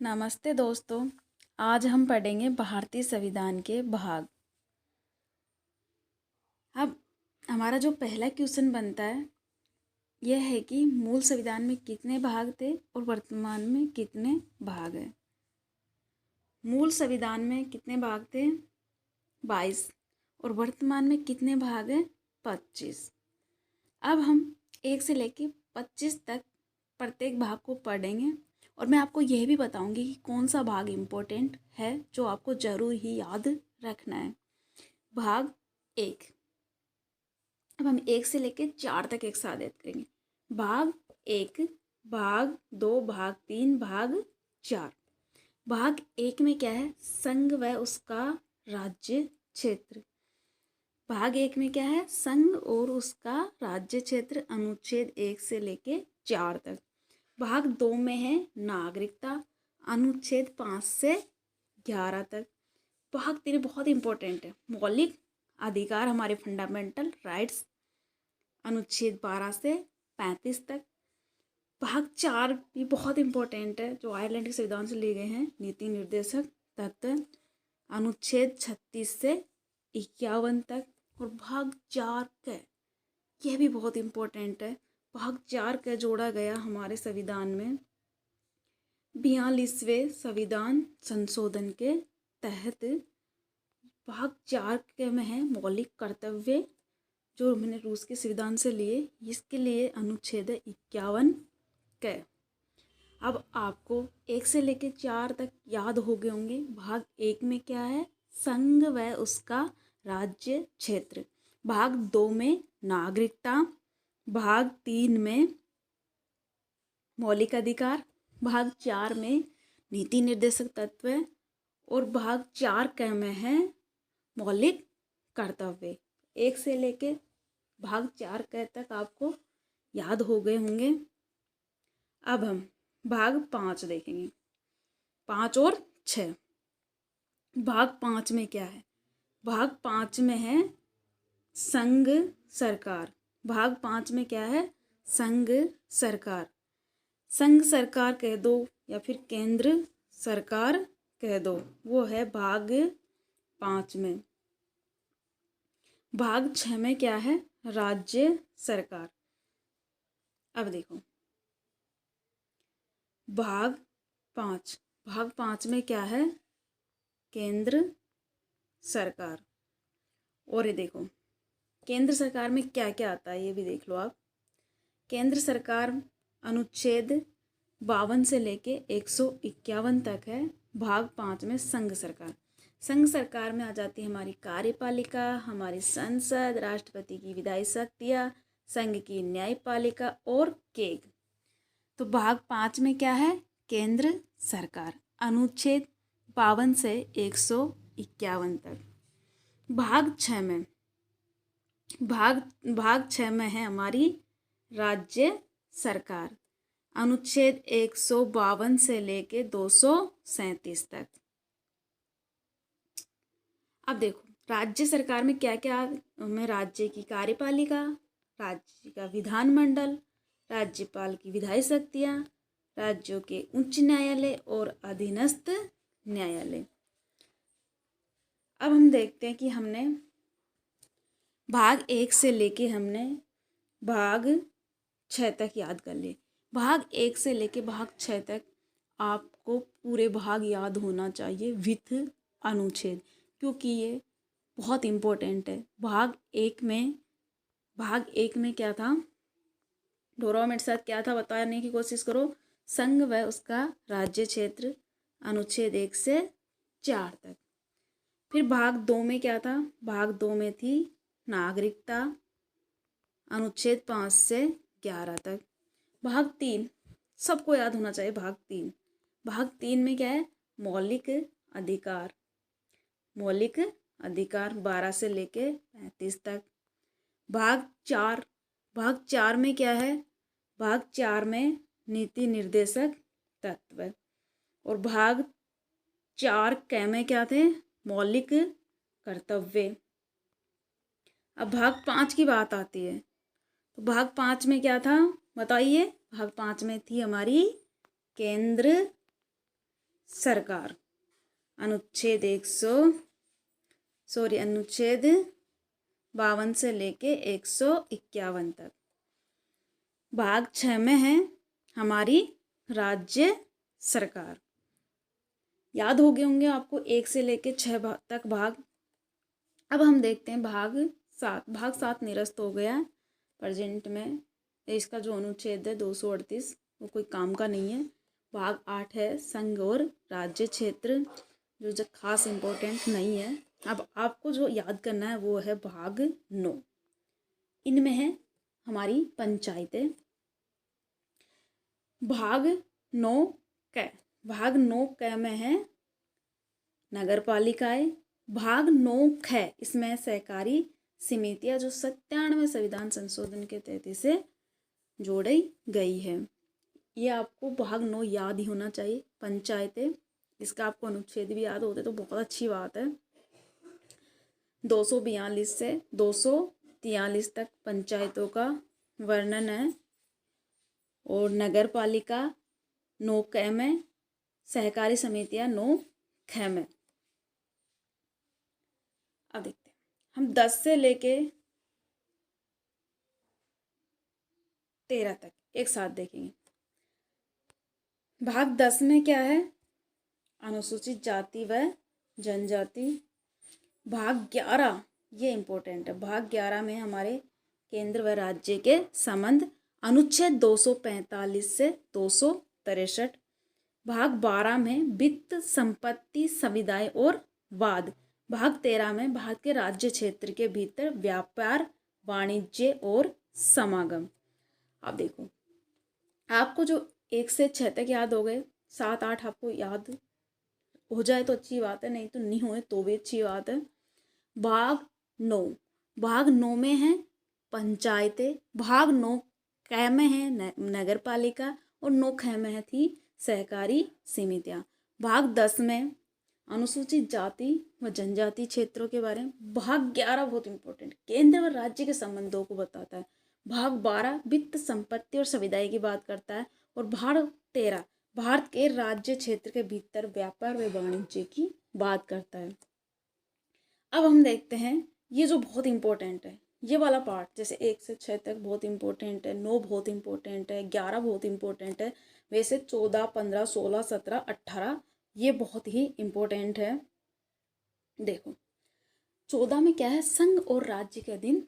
नमस्ते दोस्तों। आज हम पढ़ेंगे भारतीय संविधान के भाग। अब हमारा जो पहला क्वेश्चन बनता है यह है कि मूल संविधान में कितने भाग थे और वर्तमान में कितने भाग हैं। मूल संविधान में कितने भाग थे? 22। और वर्तमान में कितने भाग हैं? 25। अब हम 1 से लेके 25 तक प्रत्येक भाग को पढ़ेंगे और मैं आपको यह भी बताऊंगी कि कौन सा भाग इम्पोर्टेंट है जो आपको जरूर ही याद रखना है। भाग 1। अब हम 1 से लेके 4 तक एक साथ याद करेंगे। भाग 1, भाग 2, भाग 3, भाग 4। भाग 1 में क्या है? संघ व उसका राज्य क्षेत्र। भाग 1 में क्या है? संघ और उसका राज्य क्षेत्र, अनुच्छेद 1 से लेके 4 तक। भाग 2 में है नागरिकता, अनुच्छेद 5 से 11 तक। भाग 3 बहुत इंपॉर्टेंट है, मौलिक अधिकार, हमारे फंडामेंटल राइट्स, अनुच्छेद 12 से 35 तक। भाग 4 भी बहुत इंपॉर्टेंट है, जो आयरलैंड के संविधान से लिए गए हैं, नीति निर्देशक तत्व, अनुच्छेद 36 से 51 तक। और भाग 4 का यह भी बहुत इंपॉर्टेंट है। भाग 4 का जोड़ा गया हमारे संविधान में 42वें संविधान संशोधन के तहत। भाग 4 के में है मौलिक कर्तव्य, जो मैंने रूस के संविधान से लिए, इसके लिए अनुच्छेद 51 का। अब आपको 1 से लेके 4 तक याद हो गए होंगे। भाग 1 में क्या है? संघ व उसका राज्य क्षेत्र। भाग 2 में नागरिकता। भाग 3 में मौलिक अधिकार। भाग 4 में नीति निर्देशक तत्व। और भाग 4 का में है मौलिक कर्तव्य। 1 से लेके भाग 4 का तक आपको याद हो गए होंगे। अब हम भाग 5 देखेंगे, 5 और 6। भाग 5 में क्या है? भाग 5 में है संघ सरकार। भाग 5 में क्या है? संघ सरकार। संघ सरकार कह दो या फिर केंद्र सरकार कह दो, वो है भाग 5 में। भाग 6 में क्या है? राज्य सरकार। अब देखो भाग 5। भाग 5 में क्या है? केंद्र सरकार। और ये देखो केंद्र सरकार में क्या क्या आता है, ये भी देख लो आप। केंद्र सरकार अनुच्छेद 52 से लेके 151 तक है। भाग 5 में संघ सरकार। संघ सरकार में आ जाती है हमारी कार्यपालिका, हमारी संसद, राष्ट्रपति की विधायी शक्तियाँ, संघ की न्यायपालिका और केग। तो भाग 5 में क्या है? केंद्र सरकार, अनुच्छेद 52 से 151 तक। भाग 6 में भाग 6 में है हमारी राज्य सरकार, अनुच्छेद 152 से लेके 237 तक। अब देखो राज्य सरकार में क्या क्या में राज्य की कार्यपालिका, राज्य का विधानमंडल, राज्यपाल की विधायी शक्तियाँ, राज्यों के उच्च न्यायालय और अधीनस्थ न्यायालय। अब हम देखते हैं कि हमने भाग 1 से लेके हमने भाग 6 तक याद कर लिए। भाग 1 से लेके भाग 6 तक आपको पूरे भाग याद होना चाहिए विथ अनुच्छेद, क्योंकि ये बहुत इम्पोर्टेंट है। भाग 1 में क्या था? दोहराओ मेरे साथ, क्या था बताने की कोशिश करो। संघ व उसका राज्य क्षेत्र, अनुच्छेद 1 से 4 तक। फिर भाग 2 में क्या था? भाग 2 में थी नागरिकता, अनुच्छेद 5 से 11 तक। भाग 3 सबको याद होना चाहिए। भाग 3 में क्या है? मौलिक अधिकार। मौलिक अधिकार 12 से लेके 35 तक। भाग 4 में क्या है? भाग 4 में नीति निर्देशक तत्व। और भाग 4 क में क्या थे? मौलिक कर्तव्य। अब भाग 5 की बात आती है, तो भाग 5 में क्या था बताइए? भाग 5 में थी हमारी केंद्र सरकार। अनुच्छेद 52 से लेके 151 तक। भाग 6 में है हमारी राज्य सरकार। याद हो गए होंगे आपको 1 से लेके 6 तक भाग। अब हम देखते हैं भाग 7। भाग 7 निरस्त हो गया प्रेजेंट में। इसका जो अनुच्छेद है 238 वो कोई काम का नहीं है। भाग 8 है संघ और राज्य क्षेत्र, जो खास इम्पोर्टेंट नहीं है। अब आपको जो याद करना है वो है भाग 9। इनमें है हमारी पंचायतें। भाग 9 क भाग 9 क में है नगर पालिकाएं। भाग 9 ख इसमें सहकारी समितियां, जो 97वें संविधान संशोधन के तहत से जोड़ी गई है। ये आपको भाग 9 याद ही होना चाहिए। पंचायतें, इसका आपको अनुच्छेद भी याद होते तो बहुत अच्छी बात है। 242 से 243 तक पंचायतों का वर्णन है। और नगर पालिका 9 क में, सहकारी समितियां 9 ख में। अब देखते हैं हम 10 से लेके 13 तक एक साथ देखेंगे। भाग 10 में क्या है? अनुसूचित जाति व जनजाति। भाग 11 ये इम्पोर्टेंट है। भाग 11 में हमारे केंद्र व राज्य के संबंध, अनुच्छेद 245 से 263। भाग 12 में वित्त, संपत्ति, संविदाएं और वाद। भाग 13 में भारत के राज्य क्षेत्र के भीतर व्यापार, वाणिज्य और समागम। अब देखो, आपको जो 1 से 6 तक याद हो गए, 7 8 आपको याद हो जाए तो अच्छी बात है, नहीं तो नहीं होए तो भी अच्छी बात है। भाग 9 में है पंचायतें। भाग 9 क में है नगर पालिका और 9 ख में है थी सहकारी समितियां। भाग 10 में अनुसूचित जाति व जनजाति क्षेत्रों के बारे में। भाग 11 बहुत इंपॉर्टेंट, केंद्र व राज्य के संबंधों को बताता है। भाग 12 वित्त, संपत्ति और संविदाएं की बात करता है। और भाग 13 भारत के राज्य क्षेत्र के भीतर व्यापार व वाणिज्य की बात करता है। अब हम देखते हैं ये जो बहुत इंपॉर्टेंट है, ये वाला पार्ट, जैसे 1 से 6 तक बहुत इंपॉर्टेंट है, 9 बहुत इंपॉर्टेंट है, 11 बहुत इंपॉर्टेंट है। वैसे 14, 15, 16, 17, 18 ये बहुत ही इंपॉर्टेंट है। देखो 14 में क्या है? संघ और राज्य के दिन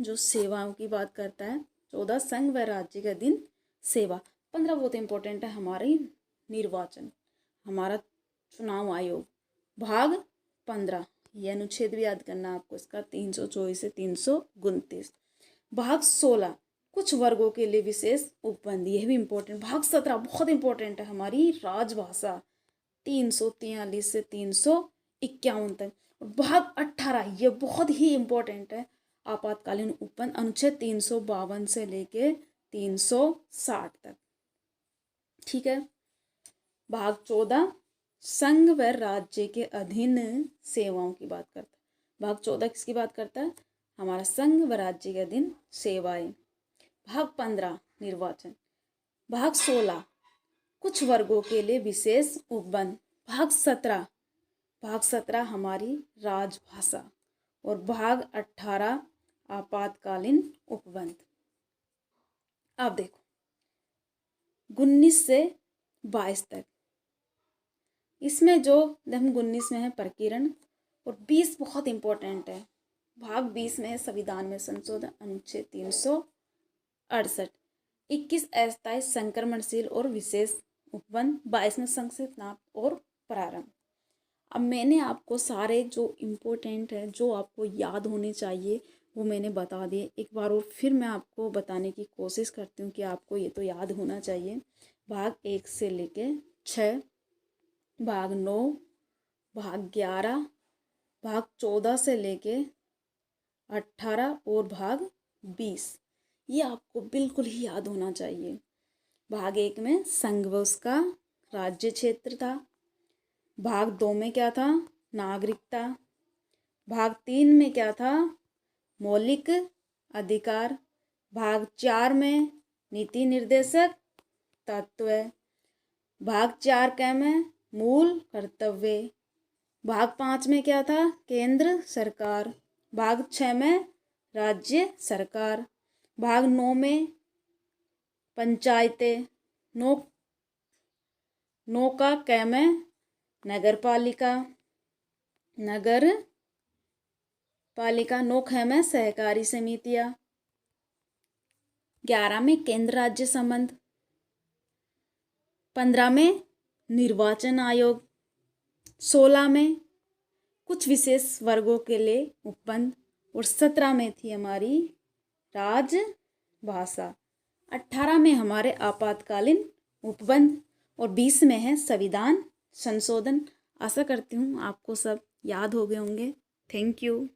जो सेवाओं की बात करता है। 14 संघ व राज्य के दिन सेवा। 15 बहुत इंपॉर्टेंट है, हमारी निर्वाचन, हमारा चुनाव आयोग। भाग 15 ये अनुच्छेद भी याद करना आपको इसका, 324 से 329। भाग 16 कुछ वर्गों के लिए विशेष उपबंध, यह भी इम्पोर्टेंट। भाग 17 बहुत इंपॉर्टेंट है, हमारी राजभाषा, 343 से 351 तक। भाग 18 ये बहुत ही इम्पोर्टेंट है, आपातकालीन उपबंध, अनुच्छेद 352 से लेके 360 तक। ठीक है। भाग 14 संघ व राज्य के अधीन सेवाओं की बात करता है। भाग 14 किसकी बात करता है? हमारा संघ व राज्य के अधीन सेवाएं। भाग 15 निर्वाचन। भाग 16 कुछ वर्गों के लिए विशेष उपबंध। भाग 17 हमारी राजभाषा। और भाग 18 आपातकालीन उपबंध। अब देखो 19 से 22 तक, इसमें जो हम 19 में है प्रकीर्ण, और 20 बहुत इंपॉर्टेंट है। भाग 20 में है संविधान में संशोधन, अनुच्छेद 368। 21 अस्थायी, संक्रमणशील और विशेष उपबंध। 22 में संक्षिप्त और प्रारंभ। अब मैंने आपको सारे जो इम्पोर्टेंट है, जो आपको याद होने चाहिए, वो मैंने बता दिए। एक बार और फिर मैं आपको बताने की कोशिश करती हूँ कि आपको ये तो याद होना चाहिए। भाग 1 से लेके 6, भाग 9, भाग 11, भाग 14 से लेके 18 और भाग 20, ये आपको बिल्कुल ही याद होना चाहिए। भाग 1 में संघ व उसका राज्य क्षेत्र था। भाग 2 में क्या था? नागरिकता। भाग 3 में क्या था? मौलिक अधिकार। भाग 4 में नीति निर्देशक तत्व। भाग 4 क में मूल कर्तव्य। भाग 5 में क्या था? केंद्र सरकार। भाग 6 में राज्य सरकार। भाग 9 में पंचायतें। 9 का क में नगर पालिका। 9 ख में सहकारी समितियाँ। 11 में केंद्र राज्य संबंध। 15 में निर्वाचन आयोग। 16 में कुछ विशेष वर्गों के लिए उपबंध। और 17 में थी हमारी राजभाषा। 18 में हमारे आपातकालीन उपबंध और 20 में है संविधान संशोधन। आशा करती हूँ आपको सब याद हो गए होंगे। Thank you.